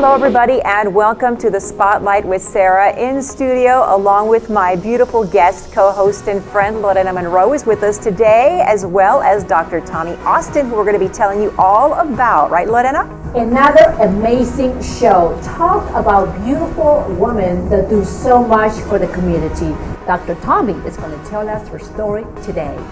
Hello everybody and welcome to the Spotlight with Sarah. In studio along with my beautiful guest, co-host and friend Lorena Monroe is with us today, as well as Dr. Tommye Austin, who we're going to be telling you all about, right Lorena? Another amazing show. Talk about beautiful women that do so much for the community. Dr. Tommye is going to tell us her story today.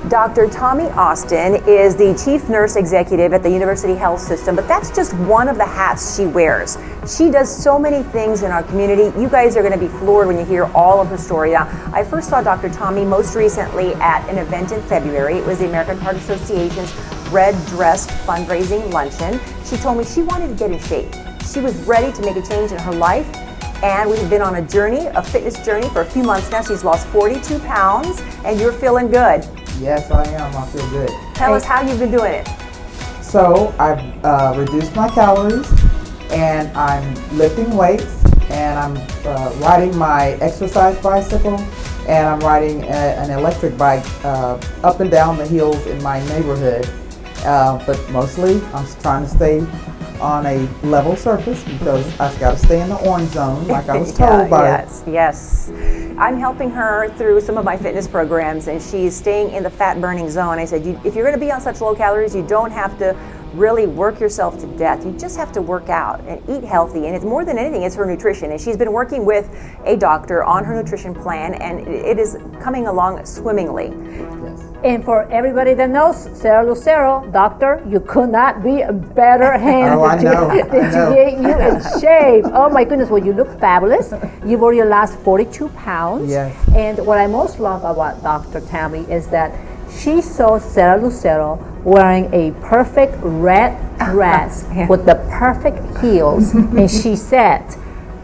Dr. Tommye Austin is the Chief Nurse Executive at the University Health System, but that's just one of the hats she wears. She does so many things in our community. You guys are going to be floored when you hear all of her story. Now, I first saw Dr. Tommye most recently at an event in February. It was the American Heart Association's Red Dress fundraising luncheon. She told me she wanted to get in shape. She was ready to make a change in her life. And we've been on a journey, a fitness journey for a few months now. She's lost 42 pounds and you're feeling good. Yes, I am. I feel good. Tell us how you've been doing it. So I've reduced my calories and I'm lifting weights and I'm riding my exercise bicycle and I'm riding an electric bike up and down the hills in my neighborhood. But mostly I'm trying to stay on a level surface because I've got to stay in the orange zone like I was told by Yes. I'm helping her through some of my fitness programs and she's staying in the fat burning zone. I said, if you're going to be on such low calories, you don't have to really work yourself to death. You just have to work out and eat healthy. And it's more than anything, it's her nutrition. And she's been working with a doctor on her nutrition plan and it is coming along swimmingly. Yes. And for everybody that knows Sarah Lucero, doctor, you could not be a better hand to get you in shape. Oh my goodness, well you look fabulous. You've already lost 42 pounds. Yes. And what I most love about Dr. Tommye is that she saw Sarah Lucero wearing a perfect red dress with the perfect heels. And she said,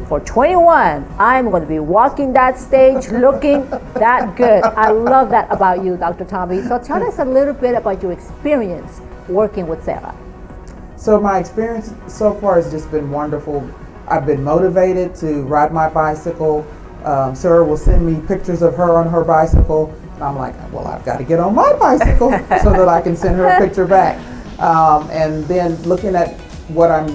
for 21, I'm going to be walking that stage looking that good. I love that about you, Dr. Tommye. So tell us a little bit about your experience working with Sarah. So my experience so far has just been wonderful. I've been motivated to ride my bicycle. Sarah will send me pictures of her on her bicycle. And I'm like, well, I've got to get on my bicycle so that I can send her a picture back. And then looking at what I'm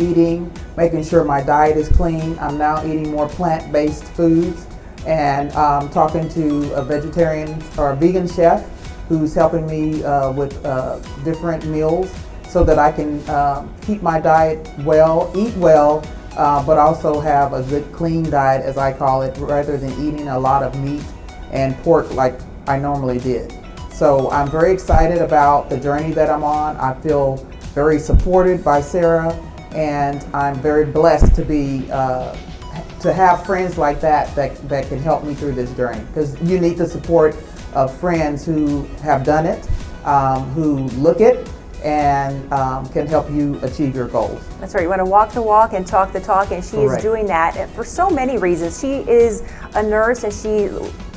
eating, making sure my diet is clean. I'm now eating more plant-based foods and talking to a vegetarian or a vegan chef who's helping me with different meals so that I can keep my diet well, eat well, but also have a good clean diet, as I call it, rather than eating a lot of meat and pork like I normally did. So I'm very excited about the journey that I'm on. I feel very supported by Sarah, and I'm very blessed to be to have friends like that can help me through this journey, because you need the support of friends who have done it, who look it, and can help you achieve your goals. That's right. You want to walk the walk and talk the talk, and she is doing that and for so many reasons. She is a nurse and she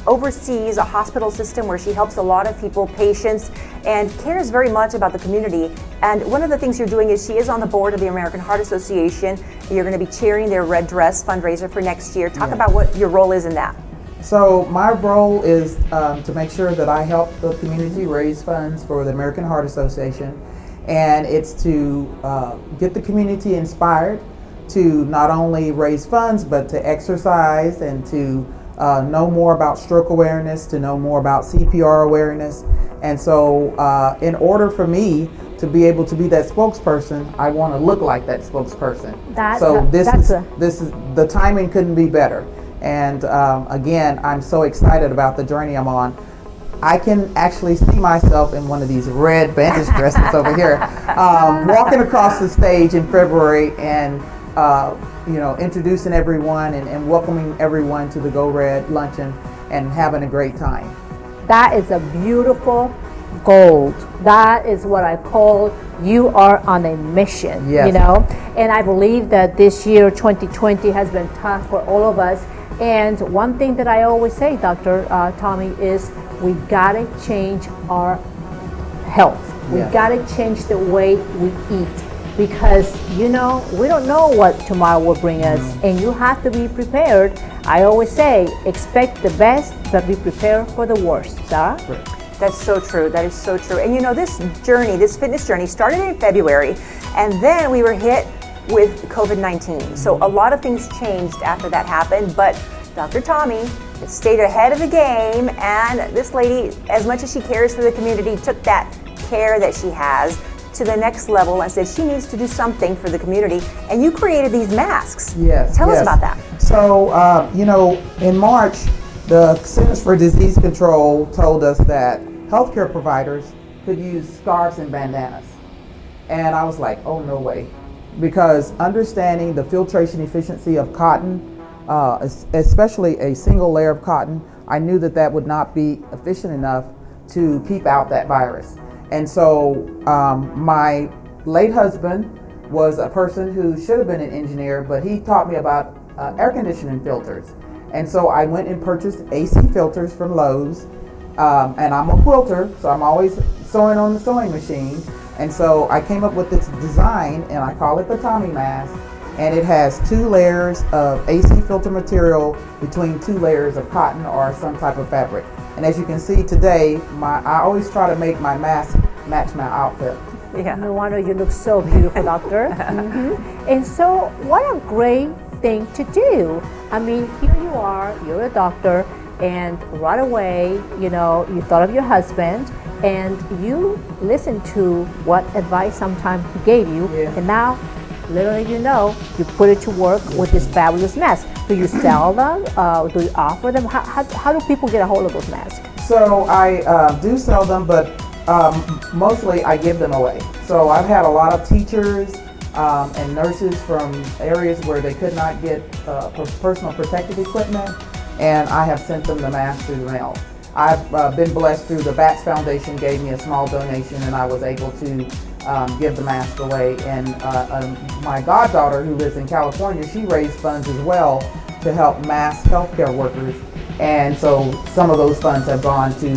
oversees a hospital system where she helps a lot of people, patients, and cares very much about the community. And one of the things you're doing is she is on the board of the American Heart Association. You're going to be chairing their Red Dress fundraiser for next year. Talk about what your role is in that. So my role is to make sure that I help the community raise funds for the American Heart Association, and it's to get the community inspired to not only raise funds but to exercise and to know more about stroke awareness, to know more about CPR awareness. And so in order for me to be able to be that spokesperson, I want to look like that spokesperson. This is the timing couldn't be better. And again, I'm so excited about the journey I'm on. I can actually see myself in one of these red bandage dresses over here, walking across the stage in February and introducing everyone and welcoming everyone to the Go Red luncheon and having a great time. That is a beautiful goal. That is what I call you are on a mission, yes. And I believe that this year, 2020, has been tough for all of us. And one thing that I always say, Dr. Tommye, is we gotta change our health. We gotta change the way we eat, because we don't know what tomorrow will bring us, and you have to be prepared. I always say, expect the best, but be prepared for the worst. Sarah? Right. That's so true. That is so true. And this journey, this fitness journey, started in February, and then we were hit with COVID-19. So a lot of things changed after that happened, but Dr. Tommye has stayed ahead of the game, and this lady, as much as she cares for the community, took that care that she has to the next level and said she needs to do something for the community. And you created these masks. Yes. Tell us about that. So, in March, the Centers for Disease Control told us that healthcare providers could use scarves and bandanas. And I was like, oh, no way. Because understanding the filtration efficiency of cotton, especially a single layer of cotton, I knew that that would not be efficient enough to keep out that virus. And so my late husband was a person who should have been an engineer, but he taught me about air conditioning filters. And so I went and purchased AC filters from Lowe's. And I'm a quilter, so I'm always sewing on the sewing machine. And so I came up with this design, and I call it the Tommye Mask. And it has 2 layers of AC filter material between 2 layers of cotton or some type of fabric. And as you can see today, I always try to make my mask match my outfit. Yeah. No wonder you look so beautiful, doctor. And so what a great thing to do. I mean, here you are, you're a doctor, and right away, you thought of your husband, and you listened to what advice sometimes he gave you, and now, little did you put it to work with this fabulous mask. Do you sell them? Do you offer them? How do people get a hold of those masks? So I do sell them, but mostly I give them away. So I've had a lot of teachers and nurses from areas where they could not get personal protective equipment, and I have sent them the mask through the mail. I've been blessed through the Bats Foundation gave me a small donation, and I was able to give the mask away. And my goddaughter, who lives in California, she raised funds as well to help mask healthcare workers. And so some of those funds have gone to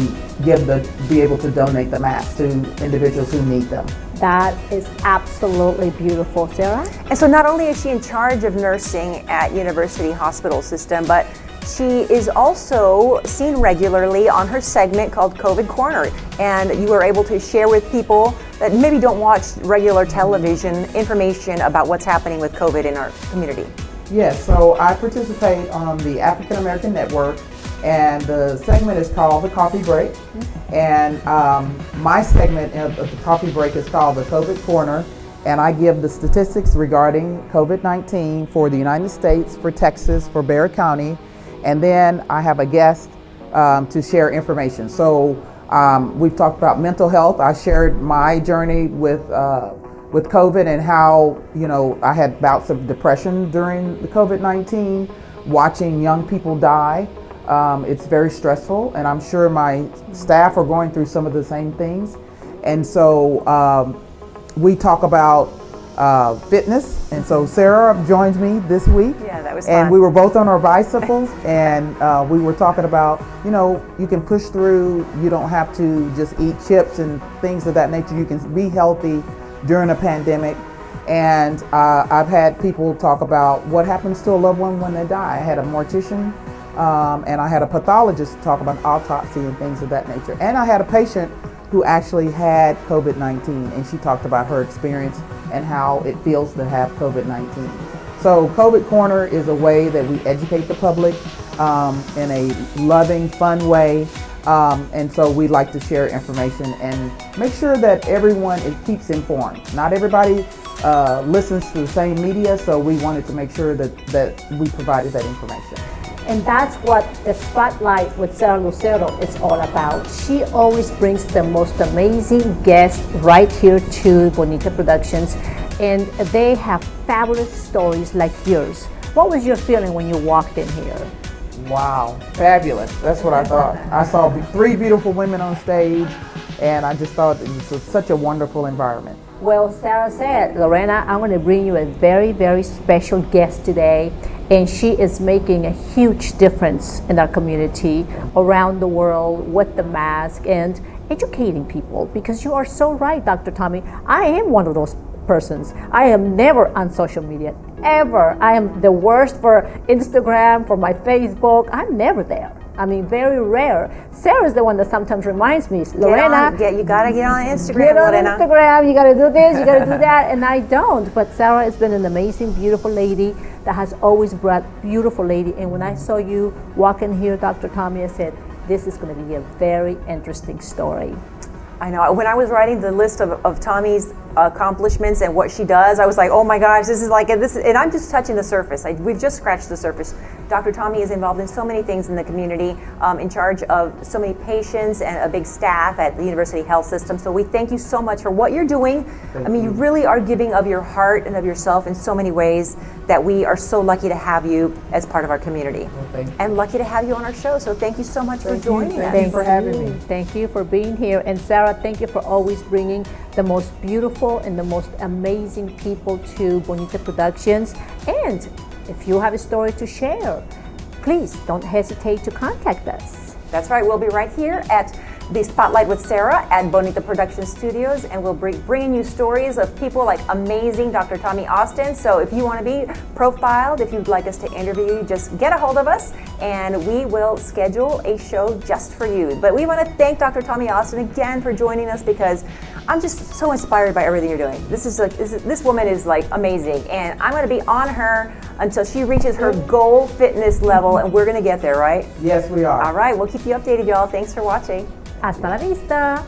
be able to donate the masks to individuals who need them. That is absolutely beautiful, Sarah. And so not only is she in charge of nursing at University Hospital System, but she is also seen regularly on her segment called COVID Corner. And you are able to share with people that maybe don't watch regular television information about what's happening with COVID in our community. Yes, so I participate on the African American Network, and the segment is called The Coffee Break. And my segment of the Coffee Break is called The COVID Corner, and I give the statistics regarding COVID-19 for the United States, for Texas, for Bexar County, and then I have a guest to share information. So we've talked about mental health. I shared my journey with COVID and how, I had bouts of depression during the COVID-19, watching young people die. It's very stressful, and I'm sure my staff are going through some of the same things. And so we talk about fitness, and so Sarah joined me this week. Yeah, that was and fun. We were both on our bicycles, and we were talking about, you can push through, you don't have to just eat chips and things of that nature. You can be healthy during a pandemic. And I've had people talk about what happens to a loved one when they die. I had a mortician and I had a pathologist talk about autopsy and things of that nature. And I had a patient who actually had COVID-19, and she talked about her experience and how it feels to have COVID-19. So COVID Corner is a way that we educate the public in a loving, fun way. And so we like to share information and make sure that everyone keeps informed. Not everybody listens to the same media, so we wanted to make sure that we provided that information. And that's what the Spotlight with Sarah Lucero is all about. She always brings the most amazing guests right here to Bonita Productions, and they have fabulous stories like yours. What was your feeling when you walked in here? Wow, fabulous. That's what I thought. I saw 3 beautiful women on stage, and I just thought it was such a wonderful environment. Well, Sarah said, Lorena, I'm going to bring you a very, very special guest today, and she is making a huge difference in our community around the world with the mask and educating people, because you are so right, Dr. Tommye. I am one of those persons. I am never on social media, ever. I am the worst for Instagram, for my Facebook. I'm never there. I mean, very rare. Sarah's the one that sometimes reminds me, Lorena, you gotta get on Instagram, get on Lorena. Instagram, you gotta do this, you gotta do that, and I don't. But Sarah has been an amazing, beautiful lady that has always brought beautiful lady. And when I saw you walk in here, Dr. Tommye, I said, this is gonna be a very interesting story. I know. When I was writing the list of Tommye's accomplishments and what she does, I was like, oh my gosh, this is like this. And I'm just touching the surface. We've just scratched the surface. Dr. Tommye is involved in so many things in the community, in charge of so many patients and a big staff at the University Health System. So we thank you so much for what you're doing. Thank I mean, you really are giving of your heart and of yourself in so many ways that we are so lucky to have you as part of our community. Well, thank you. And lucky to have you on our show. So thank you so much for joining us. Thank you for having me. Thank you for being here. And Sarah, thank you for always bringing the most beautiful and the most amazing people to Bonita Productions. And if you have a story to share, please don't hesitate to contact us. That's right. We'll be right here at the Spotlight with Sarah at Bonita Production Studios, and we'll bringing you stories of people like amazing Dr. Tommye Austin. So if you want to be profiled, if you'd like us to interview you, just get a hold of us, and we will schedule a show just for you. But we want to thank Dr. Tommye Austin again for joining us, because I'm just so inspired by everything you're doing. This woman is like amazing, and I'm going to be on her until she reaches her goal fitness level, and we're going to get there, right? Yes, we are. All right, we'll keep you updated, y'all. Thanks for watching. Hasta la vista.